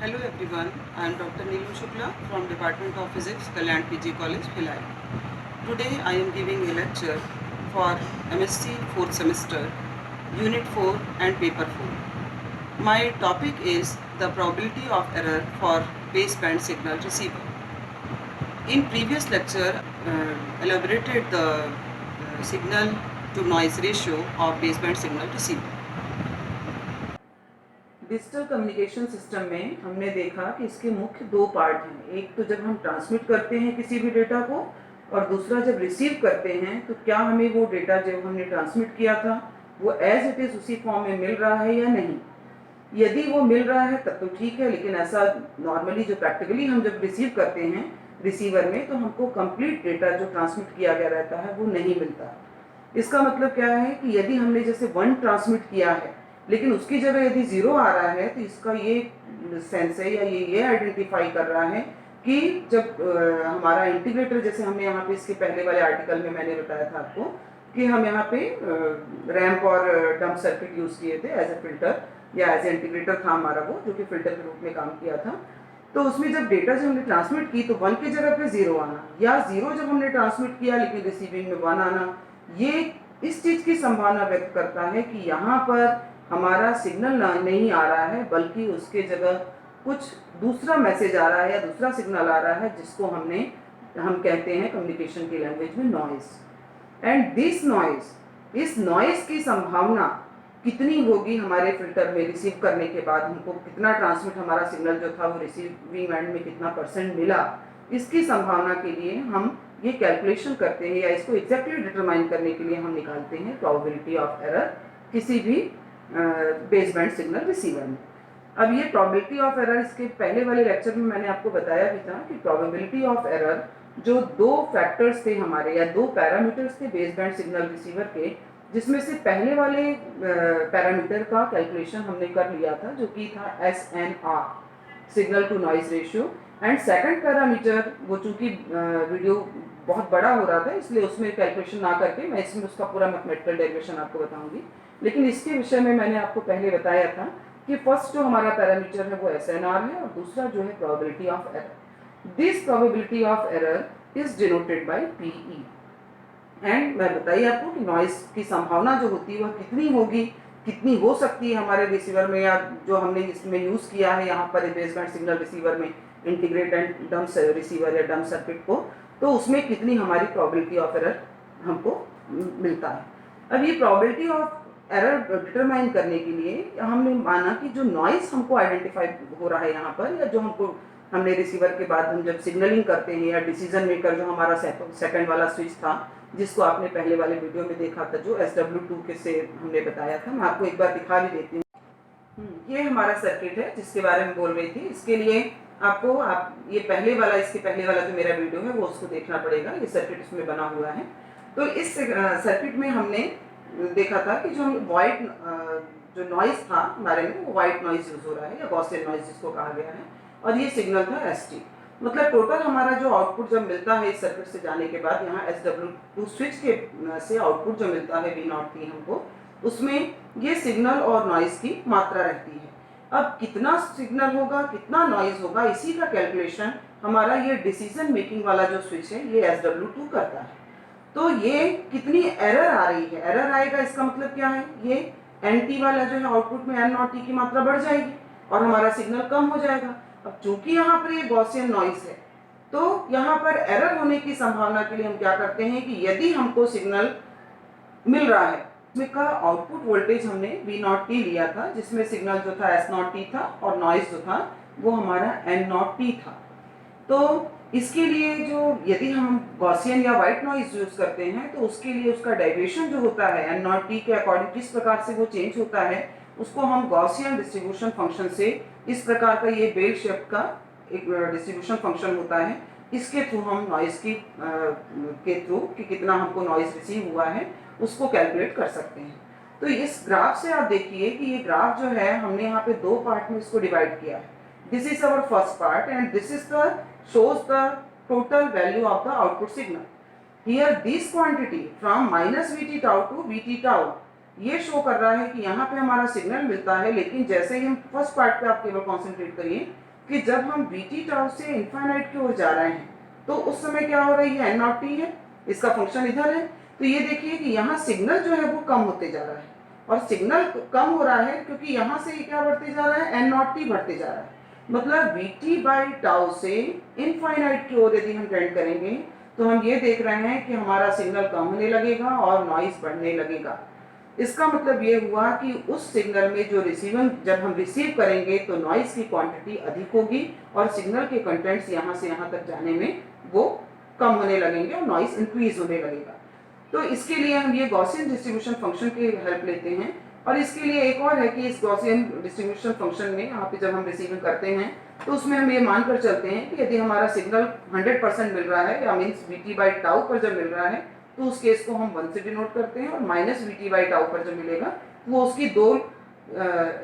Hello everyone, I am Dr. Neelam Shukla from Department of Physics, Kalyan PG College, Bhilai. Today I am giving a lecture for MSc 4th semester, Unit 4 and Paper 4. My topic is the probability of error for baseband signal receiver. In previous lecture, elaborated the signal to noise ratio of baseband signal receiver. Digital communication system में हमने देखा कि इसके मुख्य दो part हैं। एक तो जब हम ट्रांसमिट करते हैं किसी भी डेटा को, और दूसरा जब रिसीव करते हैं तो क्या हमें वो डेटा जो हमने ट्रांसमिट किया था वो एज इट इज़ उसी फॉर्म में मिल रहा है या नहीं। यदि वो मिल रहा है तब तो ठीक है, लेकिन ऐसा नॉर्मली जो प्रैक्टिकली हम जब रिसीव करते हैं रिसीवर में तो हमको कंप्लीट डेटा जो ट्रांसमिट किया गया रहता है वो नहीं मिलता। इसका मतलब क्या है कि यदि हमने जैसे 1 ट्रांसमिट किया है लेकिन उसकी जगह यदि 0 आ रहा है तो इसका ये सेंस है या ये आइडेंटिफाई कर रहा है कि जब हमारा इंटीग्रेटर, जैसे हमने यहाँ पे इसके पहले वाले आर्टिकल में मैंने बताया था आपको कि हम यहाँ पे रैंप और डंप सर्किट यूज़ किए थे एज ए फिल्टर या एज ए इंटीग्रेटर था हमारा वो, जो कि फिल्टर के रूप में काम किया था। तो उसमें जब डेटा जो हमने ट्रांसमिट की तो 1 की जगह पे 0 आना, या 0 जब हमने ट्रांसमिट किया लेकिन रिसीविंग में 1 आना, ये इस चीज़ की संभावना व्यक्त करता है कि यहाँ पर हमारा सिग्नल नहीं आ रहा है बल्कि उसके जगह कुछ दूसरा मैसेज आ रहा है या दूसरा सिग्नल आ रहा है जिसको हम कहते हैं कम्युनिकेशन की लैंग्वेज में नॉइज। एंड दिस नॉइज, इस नॉइज की संभावना कितनी होगी हमारे फिल्टर में रिसीव करने के बाद, हमको कितना ट्रांसमिट हमारा सिग्नल जो था वो रिसीविंग एंड में कितना % मिला, इसकी संभावना के लिए हम ये कैलकुलेशन करते हैं या इसको एग्जैक्टली डिटरमाइन करने के लिए हम निकालते हैं प्रोबेबिलिटी ऑफ एरर किसी भी बेसबैंड सिग्नल रिसीवर में। अब ये प्रोबेबिलिटी ऑफ एरर, इसके पहले वाले लेक्चर में मैंने आपको बताया भी था कि प्रोबेबिलिटी ऑफ एरर जो 2 फैक्टर्स थे हमारे या 2 पैरामीटर्स थे बेसबैंड सिग्नल रिसीवर के, जिसमें से पहले वाले पैरामीटर का कैलकुलेशन हमने कर लिया था जो कि था SNR, signal to noise ratio. And second parameter वो चूंकि वीडियो बहुत बड़ा हो रहा था इसलिए उसमें कैलकुलेशन ना करके मैं इसमें उसका पूरा मैथमेटिकल डेरिवेशन आपको बताऊंगी, लेकिन इसके विषय में मैंने आपको पहले बताया था कि फर्स्ट जो हमारा पैरामीटर है वो SNR है और दूसरा जो है probability of error. This probability of error is denoted by PE। And मैं बताइए आपको कि नॉइज की संभावना जो होती है वह कितनी होगी, कितनी हो सकती है हमारे रिसीवर में, या जो हमने इसमें यूज़ किया है यहाँ पर बेसबैंड सिग्नल रिसीवर में इंटीग्रेट एंड डंप रिसीवर या डंप सर्किट को, तो उसमें कितनी हमारी प्रोबेबिलिटी ऑफ एरर हमको मिलता है। अब ये प्रोबेबिलिटी ऑफ एरर डिटरमाइन करने के लिए हमने माना कि जो नॉइज हमको आइडेंटिफाई हो रहा है यहाँ पर, या जो हमने रिसीवर के बाद हम जब सिग्नलिंग करते हैं या डिसीजन मेकर जो हमारा सेकंड वाला स्विच था जिसको आपने पहले वाले वीडियो में देखा था जो SW2 के से हमने बताया था, मैं आपको एक बार दिखा भी देती हूँ। ये हमारा सर्किट है जिसके बारे में बोल रही थी। इसके लिए आपको ये इसके पहले वाला जो मेरा वीडियो है वो उसको देखना पड़ेगा। ये सर्किट इसमें बना हुआ है। तो इस सर्किट में हमने देखा था कि जो वाइट जो नॉइज था हमारे में वो वाइट नॉइज यूज हो रहा है या गॉसियन नॉइज जिसको कहा गया है, और ये सिग्नल था ST। मतलब टोटल हमारा जो आउटपुट जब मिलता है इस सर्किट से जाने के बाद यहाँ SW2 स्विच के से आउटपुट जो मिलता है V0T हमको, उसमें ये सिग्नल और नॉइज की मात्रा रहती है। अब कितना सिग्नल होगा कितना नॉइज होगा इसी का कैलकुलेशन हमारा ये डिसीजन मेकिंग वाला जो स्विच है ये SW2 करता है। तो ये कितनी एरर आ रही है, एरर आएगा इसका मतलब क्या है, ये NT वाला जो है आउटपुट में N0T की मात्रा बढ़ जाएगी और हमारा सिग्नल कम हो जाएगा। अब चूंकि यहाँ पर ये गॉसियन नॉइज है तो यहाँ पर एरर होने की संभावना के लिए हम क्या करते हैं कि यदि हमको सिग्नल मिल रहा है इसका आउटपुट वोल्टेज हमने V0T लिया था जिसमें सिग्नल जो था S0T था और नॉइज जो था वो हमारा N0T था। तो इसके लिए जो यदि हम गॉसियन या वाइट नॉइज यूज करते हैं तो उसके लिए उसका डेविएशन जो होता है N0T के अकॉर्डिंग किस प्रकार से वो चेंज होता है उसको हम गॉसियन डिस्ट्रीब्यूशन फंक्शन से, इस प्रकार का ये बेल शेप का एक डिस्ट्रीब्यूशन फंक्शन होता है, इसके थ्रू हम नॉइज के थ्रू कि कितना हमको नॉइज रिसीव हुआ है उसको कैलकुलेट कर सकते हैं। तो इस ग्राफ से आप देखिए कि ये ग्राफ जो है हमने यहाँ पे 2 पार्ट में इसको डिवाइड किया है। This is our first part and this is shows the total value of the output signal. Here this quantity from minus VT tau to VT tau ये शो कर रहा है कि यहाँ पे हमारा सिग्नल मिलता है, लेकिन जैसे ही हम फर्स्ट पार्ट पे आप केवल कॉन्सेंट्रेट करिए कि जब हम bt टाउ से इनफाइनाइट की ओर जा रहे हैं तो उस समय क्या हो रही है, n नॉट t है, इसका फंक्शन इधर है। तो ये देखिए कि यहाँ सिग्नल जो है वो कम होते जा रहा है, और सिग्नल कम हो रहा है क्योंकि यहाँ से ये क्या बढ़ते जा रहा है, n नॉट t बढ़ते जा रहा है। मतलब bt बाई टाउ से इनफाइनाइट की ओर यदि हम टेंड करेंगे तो हम ये देख रहे हैं कि हमारा सिग्नल कम होने लगेगा और नॉइस बढ़ने लगेगा। इसका मतलब ये हुआ कि उस सिग्नल में जो रिसीविंग, जब हम रिसीव करेंगे तो नॉइस की क्वांटिटी अधिक होगी और सिग्नल के कंटेंट्स यहाँ से यहाँ तक जाने में वो कम होने लगेंगे और नॉइस इंक्रीज होने लगेगा। तो इसके लिए हम ये गॉसियन डिस्ट्रीब्यूशन फंक्शन की हेल्प लेते हैं। और इसके लिए एक और है कि इस गॉसियन डिस्ट्रीब्यूशन फंक्शन में यहाँ पे जब हम रिसीविंग करते हैं तो उसमें हम ये मानकर चलते हैं कि यदि हमारा सिग्नल 100% मिल रहा है, या मीन्स bt बाई टाउ पर जब मिल रहा है, तो उस केस को हम 1 से डिनोट करते हैं, और माइनस bt बाई टाउ पर जब मिलेगा तो वो उसकी दो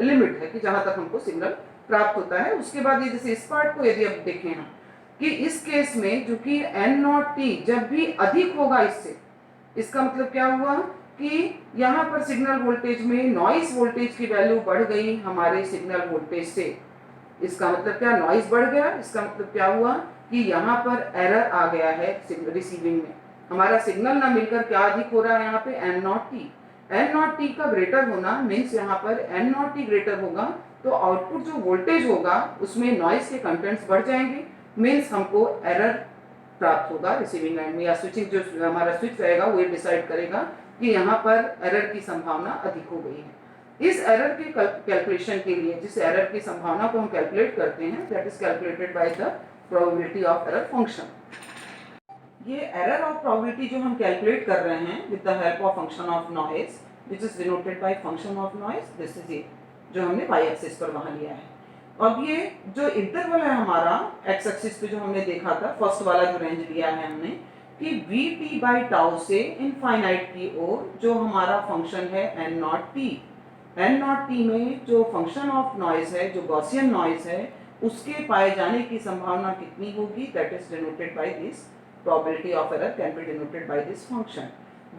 लिमिट है कि जहाँ तक हमको सिग्नल प्राप्त होता है। उसके बाद ये जैसे इस पार्ट को यदि अब देखें हम कि इस केस में जो कि n नॉट t जब भी अधिक होगा इससे, इसका मतलब क्या हुआ कि यहाँ पर सिग्नल वोल्टेज में नॉइस वोल्टेज की वैल्यू बढ़ गई हमारे सिग्नल वोल्टेज से। इसका मतलब क्या, नॉइस बढ़ गया। इसका मतलब क्या हुआ कि यहाँ पर एरर आ गया है रिसीविंग में, हमारा सिग्नल ना मिलकर क्या अधिक हो रहा है यहाँ पे, n naught t। n naught t का ग्रेटर होना मीन्स यहाँ पर n नॉट t ग्रेटर होगा तो आउटपुट जो वोल्टेज होगा उसमें नॉइस के कंटेंट्स बढ़ जाएंगे, मीन्स हमको एरर प्राप्त होगा रिसीविंग एंड में, या स्विचिंग जो हमारा स्विच रहेगा वो डिसाइड करेगा कि यहाँ पर एरर की संभावना अधिक हो गई है। इस एरर के कैलकुलेशन के लिए, जिस एरर की संभावना को हम कैलकुलेट करते हैं, that is calculated by the probability of error function. ये एरर ऑफ प्रोबेबिलिटी जो हम कैलकुलेट कर रहे हैं with the help of function of noise which is denoted by function of noise, this is it जो हमने y एक्सिस पर वहां लिया है। अब ये जो इंटरवल है हमारा x एक्सिस पे जो हमने देखा था, फर्स्ट वाला जो रेंज लिया है हमने कि vt बाई टाउ से इनफाइनाइट की ओर जो हमारा फंक्शन है n naught t, n naught t में जो फंक्शन ऑफ नॉइज है, जो गॉसियन नॉइज है, उसके पाए जाने की संभावना कितनी होगी, that is denoted by this probability of error can be denoted by this function.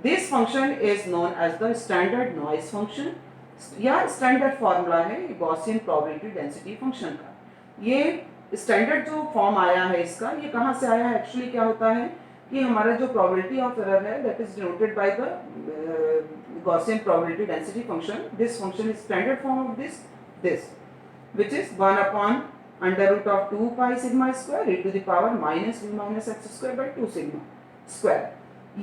This function is known as the standard noise function या स्टैंडर्ड फॉर्मूला है गॉसियन प्रोबेबिलिटी डेंसिटी फंक्शन का। ये स्टैंडर्ड जो फॉर्म आया है इसका, ये कहाँ से आया है, एक्चुअली क्या होता है कि हमारा जो प्रोबेबिलिटी ऑफ एरर है that is denoted by the Gaussian probability density function. This function is standard form of this which is 1 upon under root of 2 pi sigma square e to the power minus v minus x square by 2 sigma square।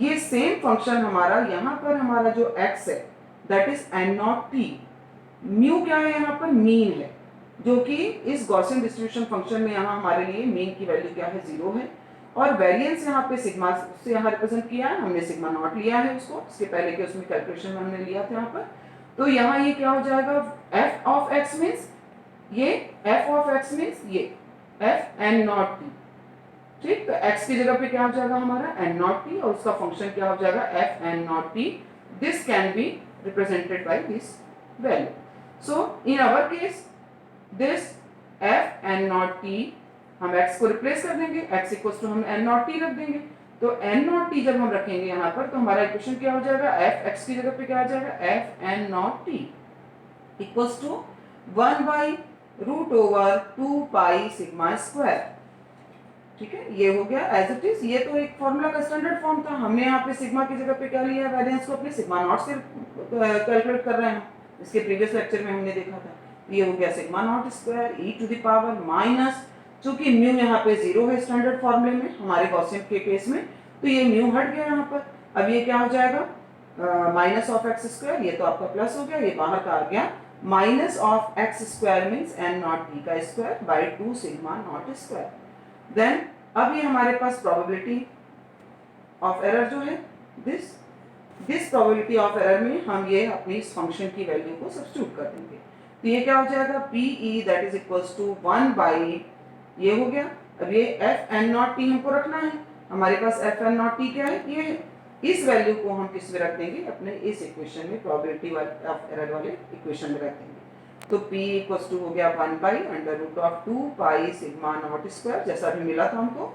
ये same function हमारा यहाँ पर हमारा जो x है that is n naught t, mu क्या है यहाँ पर, मीन है, जो कि इस गॉसियन डिस्ट्रीब्यूशन फंक्शन में यहाँ हमारे लिए मीन की वैल्यू क्या है, 0 है, और वेरिएंस यहाँ पे सिग्मा से यहाँ रिप्रेजेंट किया है, हमने सिग्मा नॉट लिया है उसको, इसके पहले के उसमें कैलकुलेशन में हमने लिया था यहाँ पर। तो यहाँ ये क्या हो जाएगा, f ऑफ x मीन्स ये f ऑफ x मीन्स ये f n नॉट t, ठीक। तो x की जगह पे क्या हो जाएगा हमारा n नॉट t और उसका फंक्शन क्या हो जाएगा f n naught t। This can be represented by this value. So in our case this f n naught t, हम x को रिप्लेस कर देंगे, x इक्वल्स टू हम n नॉट t रख देंगे। तो n नॉट t जब हम रखेंगे यहाँ पर तो हमारा इक्वेशन क्या हो जाएगा, f x की जगह पे क्या आ जाएगा, f n naught t equals to 1 by root over 2 pi sigma square. ठीक है, ये हो गया एज इट इज। ये तो एक फॉर्मूला का स्टैंडर्ड फॉर्म था, हमने यहाँ पे सिग्मा की जगह पे क्या लिया, वैरिएंस को अपने सिग्मा नॉट से कैलकुलेट कर रहे हैं, इसके प्रीवियस लेक्चर में हमने देखा था। ये हो गया sigma naught square E to the power minus, चूंकि म्यू यहाँ पे 0 है स्टैंडर्ड फॉर्मूले में हमारे गॉसियन के केस में, तो ये म्यू हट गया यहाँ पर। अब ये क्या हो जाएगा, माइनस ऑफ एक्स स्क्वायर, ये तो आपका प्लस हो गया, ये बाहर का आ गया, minus of X square means N naught T का square by 2 sigma naught square. Then अब ये हमारे पास प्रोबेबिलिटी ऑफ एरर जो है दिस प्रोबेबिलिटी ऑफ एरर में हम ये अपनी इस फंक्शन की वैल्यू को सब्स्टिट्यूट कर देंगे। तो ये क्या हो जाएगा, P E that is equals to 1 by, ये हो गया। अब ये एफ एन नॉट टी हमको रखना है, हमारे पास एफ एन नॉट टी क्या है, ये है। इस वैल्यू को हम किस में रख देंगे, अपने इस इक्वेशन में, प्रोबेबिलिटी ऑफ एरर वाले इक्वेशन में रख देंगे। तो p इक्वल्स टू हो गया 1 by under root of 2 pi sigma naught square, जैसा भी मिला था हमको,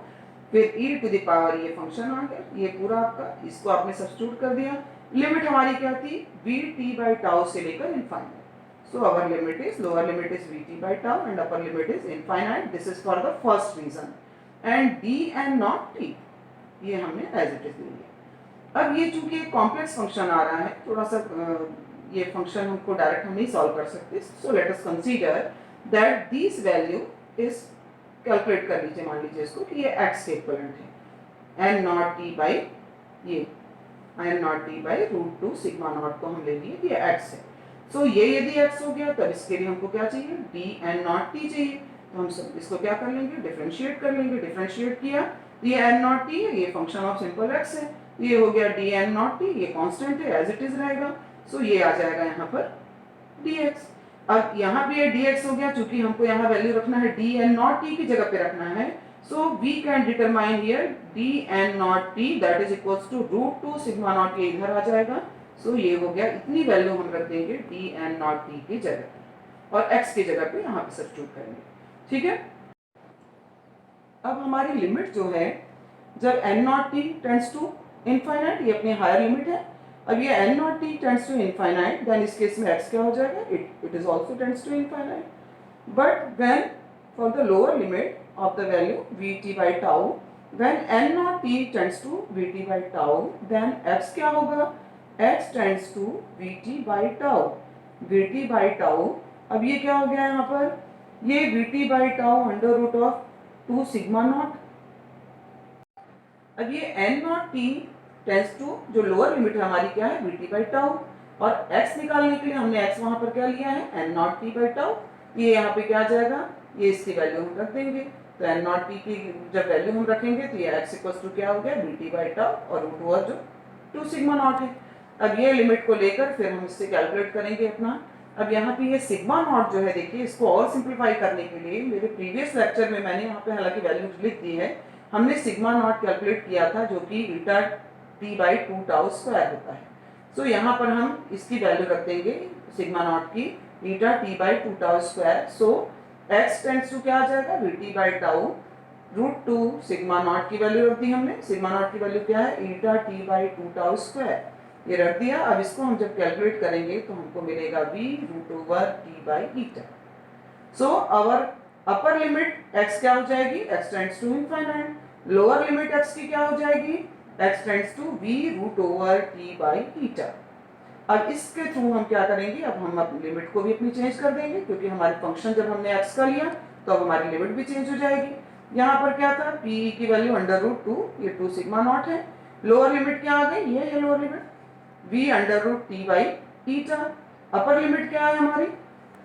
फिर e टू द पावर ये फंक्शन आ गया, ये पूरा आपका, इसको आपने सब्स्टिट्यूट कर दिया। लिमिट हमारी क्या थी, bt बाई टाउ से लेकर infinite. So our limit is, lower limit is Vt by tau and upper limit is infinite. This is for the first reason. And dn not t, ये हमने as it is ले लिया। अब ये चूंकि एक कॉम्प्लेक्स फंक्शन आ रहा है, थोड़ा सा ये फंक्शन हमको डायरेक्ट हम नहीं सॉल्व कर सकते, so let us consider that this value is, calculate कर लीजिए, मान लीजिए इसको कि ये x के इक्विवेलेंट है, n नॉट t बाई ये n naught t by root 2 sigma naught को हम ले लिए कि ये x है। सो ये यदि x हो गया तब इसके लिए हमको क्या चाहिए, dn नॉट t चाहिए। तो हम सब इसको क्या कर लेंगे, डिफरेंशिएट कर लेंगे। डिफरेंशिएट किया, ये n नॉट t है, ये फंक्शन ऑफ सिंपल x है, ये हो गया dn नॉट t, ये कांस्टेंट है, एज इट इज रहेगा। सो ये आ जाएगा यहाँ पर dx। अब यहाँ भी ये dx हो गया, चूंकि हमको यहाँ वैल्यू रखना है dn नॉट t की जगह पे रखना है, so we can determine here dn naught t that is equals to root 2 sigma naught, ये इधर आ जाएगा। सो ये हो गया, इतनी वैल्यू हम रख देंगे dn नॉट t की जगह पे और x की जगह पे यहाँ पे सब्स्टिट्यूट करेंगे, ठीक है। अब हमारी लिमिट जो है, जब n naught t tends to infinite, ये अपनी हायर लिमिट है। अब ये n naught t tends to infinite, then इस केस में x क्या हो जाएगा, it is also tends to infinite. But when for the lower limit of the value Vt by tau, when n naught t tends to Vt by tau, then x क्या होगा, x tends to Vt by tau, Vt by tau। अब ये क्या हो गया यहाँ पर, ये Vt by tau under root of 2 sigma naught. अब ये n naught t tends to, जो लोअर लिमिट है हमारी क्या है, Vt by tau, और x निकालने के लिए हमने x वहां पर क्या लिया है, n naught t by tau। ये यहाँ पे क्या आ जाएगा, ये इसकी वैल्यू हम रख देंगे। तो n नॉट t की जब वैल्यू हम रखेंगे तो ये x इक्वल्स टू क्या हो गया, Vt बाई टाउ, और रूट ओवर जो 2 सिग्मा नॉट है। अब ये लिमिट को लेकर फिर हम इससे कैलकुलेट करेंगे अपना। अब यहाँ पे ये सिग्मा नॉट जो है, देखिए इसको और सिंप्लीफाई करने के लिए मेरे प्रीवियस लेक्चर में मैंने यहाँ पे हालांकि वैल्यूज लिख दी है, हमने सिग्मा नॉट कैलकुलेट किया था जो कि ईटा t बाई 2 टाउ स्क्वायर होता है। सो यहाँ पर हम इसकी वैल्यू रख देंगे सिग्मा नॉट की, eta t by 2 tau square. So x tends to क्या आ जाएगा, Vt by tau root 2 sigma naught की वैल्यू रख दी हमने। सिग्मा नॉट की वैल्यू क्या है, eta t by 2 tau square, ये रख दिया। अब इसको हम जब कैलकुलेट करेंगे तो हमको मिलेगा v root over t by eta. So our upper limit x क्या हो जाएगी, x tends to infinite. Lower limit x की क्या हो जाएगी, x tends to v root over t by eta. अब इसके थ्रू हम क्या करेंगे, अब हम अपनी लिमिट को भी अपनी चेंज कर देंगे, क्योंकि हमारे फंक्शन जब हमने x का लिया तो अब हमारी लिमिट भी चेंज हो जाएगी। यहाँ पर क्या था, p की वैल्यू अंडर रूट 2, ये 2 सिग्मा नॉट है। लोअर लिमिट क्या आ गई, ये है lower limit v under root t by eta. Upper limit क्या है हमारी,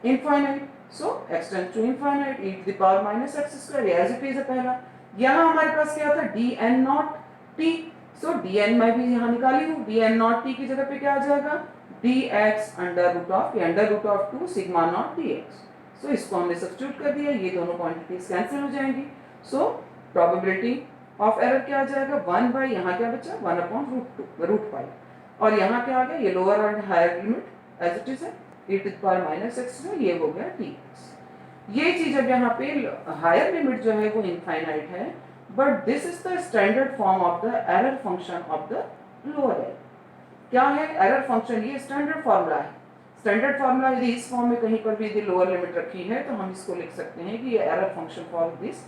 infinite. So x tends to infinite, e to the power minus x square, as it is है पहला। यहाँ हमारे पास क्या था, dn naught t। So dn मैं भी यहाँ निकाली हूँ, dn नॉट t की जगह पे क्या आ जाएगा, dx अंडर रूट ऑफ, ये under root of 2 sigma naught dx। So इसको हमने सब्स्टिट्यूट कर दिया, ये दोनों क्वांटिटीज कैंसिल हो जाएंगी। सो प्रोबेबिलिटी ऑफ एरर क्या आ जाएगा, 1 बाई यहाँ क्या बचा, 1 अपॉन रूट 5, और यहाँ क्या आ गया, ये lower and higher limit as it is है, e to the power minus x में, ये हो गया dx। ये चीज अब यहाँ पे हायर लिमिट जो है वो इनफाइनाइट है, but this is the standard form of the error function of the lower error. क्या है एरर फंक्शन, ये स्टैंडर्ड फॉर्मूला है। स्टैंडर्ड फॉर्मूला यदि इस फॉर्म में कहीं पर भी यदि लोअर लिमिट रखी है तो हम इसको लिख सकते हैं कि ये error function for this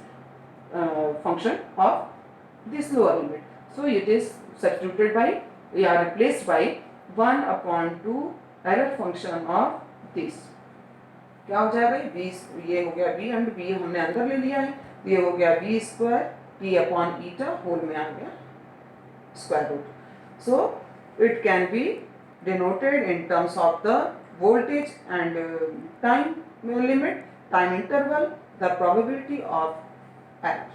function of this lower limit. So it is substituted by या replaced by 1 upon 2 error function of this. क्या हो जाएगा, ये हो गया v एंड v हमने अंदर ले लिया है, ये हो गया v square t upon eta whole में आ गया square root. So it can be denoted in terms of the voltage and time limit, time interval, the probability of error,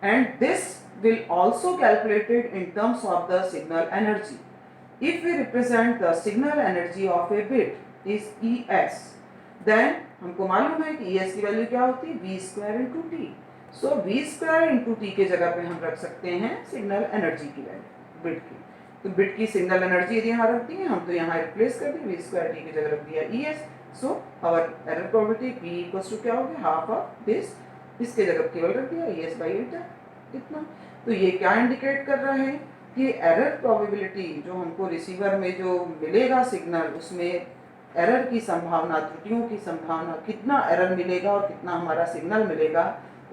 and this will also calculated in terms of the signal energy. If we represent the signal energy of a bit is Es, then हमको मालूम है कि Es की value क्या होती है, v square into T. सो v square into T के जगह पे हम रख सकते हैं सिग्नल एनर्जी की वैल्यू बिट की। तो बिट की सिग्नल एनर्जी यदि यहाँ रख दी है हम, तो यहाँ रिप्लेस कर दी, v स्क्वायर टी की जगह रख दिया Es। So our error probability p equals to क्या हो गया, हाफ ऑफ दिस, इसके जगह केवल रख दिया Es बाई ईटा, इतना। तो ये क्या इंडिकेट कर रहा है कि एरर प्रोबेबिलिटी जो हमको रिसीवर में जो मिलेगा सिग्नल, उसमें एरर की संभावना, त्रुटियों की संभावना, कितना एरर मिलेगा और कितना हमारा सिग्नल मिलेगा,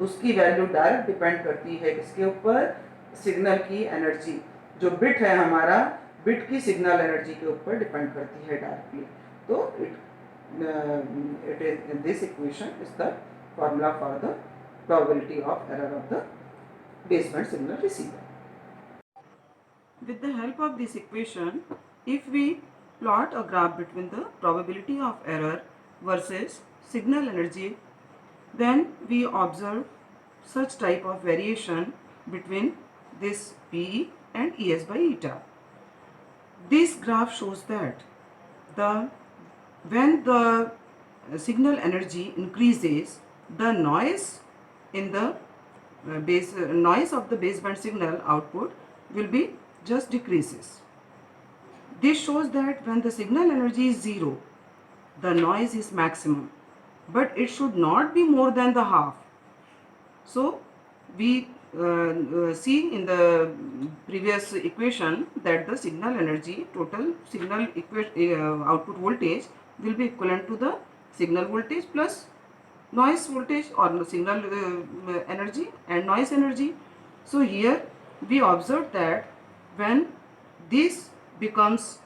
उसकी वैल्यू डायरेक्ट डिपेंड करती है किसके ऊपर, सिग्नल की एनर्जी। जो बिट है हमारा, बिट की सिग्नल एनर्जी के ऊपर डिपेंड करती है डायरेक्टली। तो it is this equation is the formula for the probability of error of the baseband signal receiver. With the help of this equation, if we plot a graph between the probability of error versus signal energy, then we observe such type of variation between this P and Es by eta. This graph shows that when the signal energy increases, the noise in the noise of the baseband signal output will be just decreases. This shows that when the signal energy is zero, the noise is maximum, but it should not be more than the half. So we see in the previous equation that the signal energy, total signal output voltage will be equivalent to the signal voltage plus noise voltage or signal energy and noise energy. So here we observe that when this becomes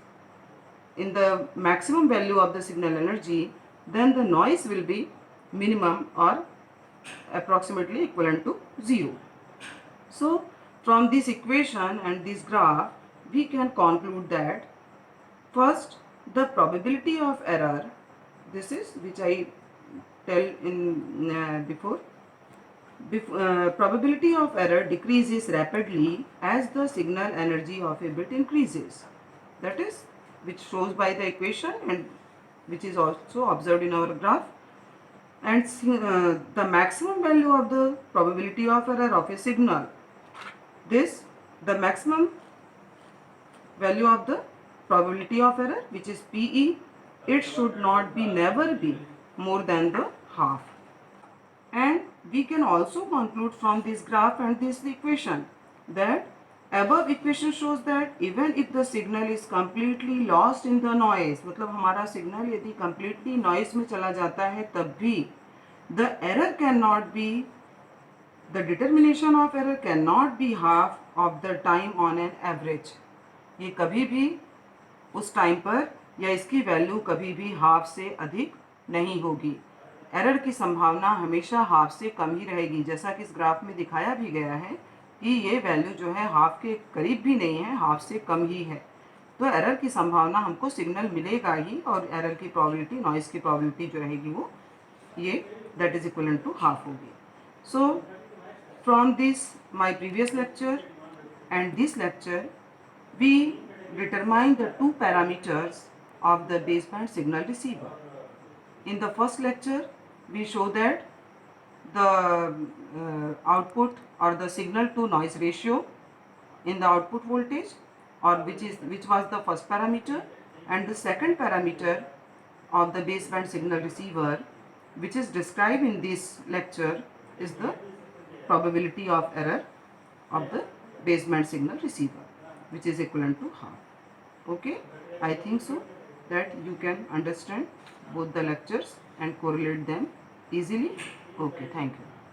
in the maximum value of the signal energy, then the noise will be minimum or approximately equivalent to 0. So from this equation and this graph, we can conclude that first, the probability of error, this is which I tell in before, probability of error decreases rapidly as the signal energy of a bit increases. That is, which shows by the equation and which is also observed in our graph. And the maximum value of the probability of error of a signal, this the maximum value of the probability of error, which is PE, it should not be, never be more than the half. And we can also conclude from this graph and this equation that above equation shows that even if the signal is completely lost in the noise, मतलब हमारा signal यदि completely noise में चला जाता है तब भी the error cannot be, the determination of error cannot be half of the time on an average. ये कभी भी उस टाइम पर या इसकी वैल्यू कभी भी हाफ से अधिक नहीं होगी। एरर की संभावना हमेशा हाफ से कम ही रहेगी, जैसा कि इस ग्राफ में दिखाया भी गया है कि ये वैल्यू जो है हाफ के करीब भी नहीं है, हाफ से कम ही है। तो एरर की संभावना हमको सिग्नल मिलेगा ही और एरर की प्रोबेबिलिटी, नॉइज़ की प्रोबेबिलिटी जो रहेगी वो ये that is equivalent to half होगी। So from this my previous lecture and this lecture, we determine the two parameters of the baseband signal receiver. In the first lecture, we show that the output or the signal to noise ratio in the output voltage, or which was the first parameter, and the second parameter of the baseband signal receiver, which is described in this lecture, is the probability of error of the baseband signal receiver, which is equivalent to half. Okay, I think so that you can understand both the lectures and correlate them easily. Okay, thank you.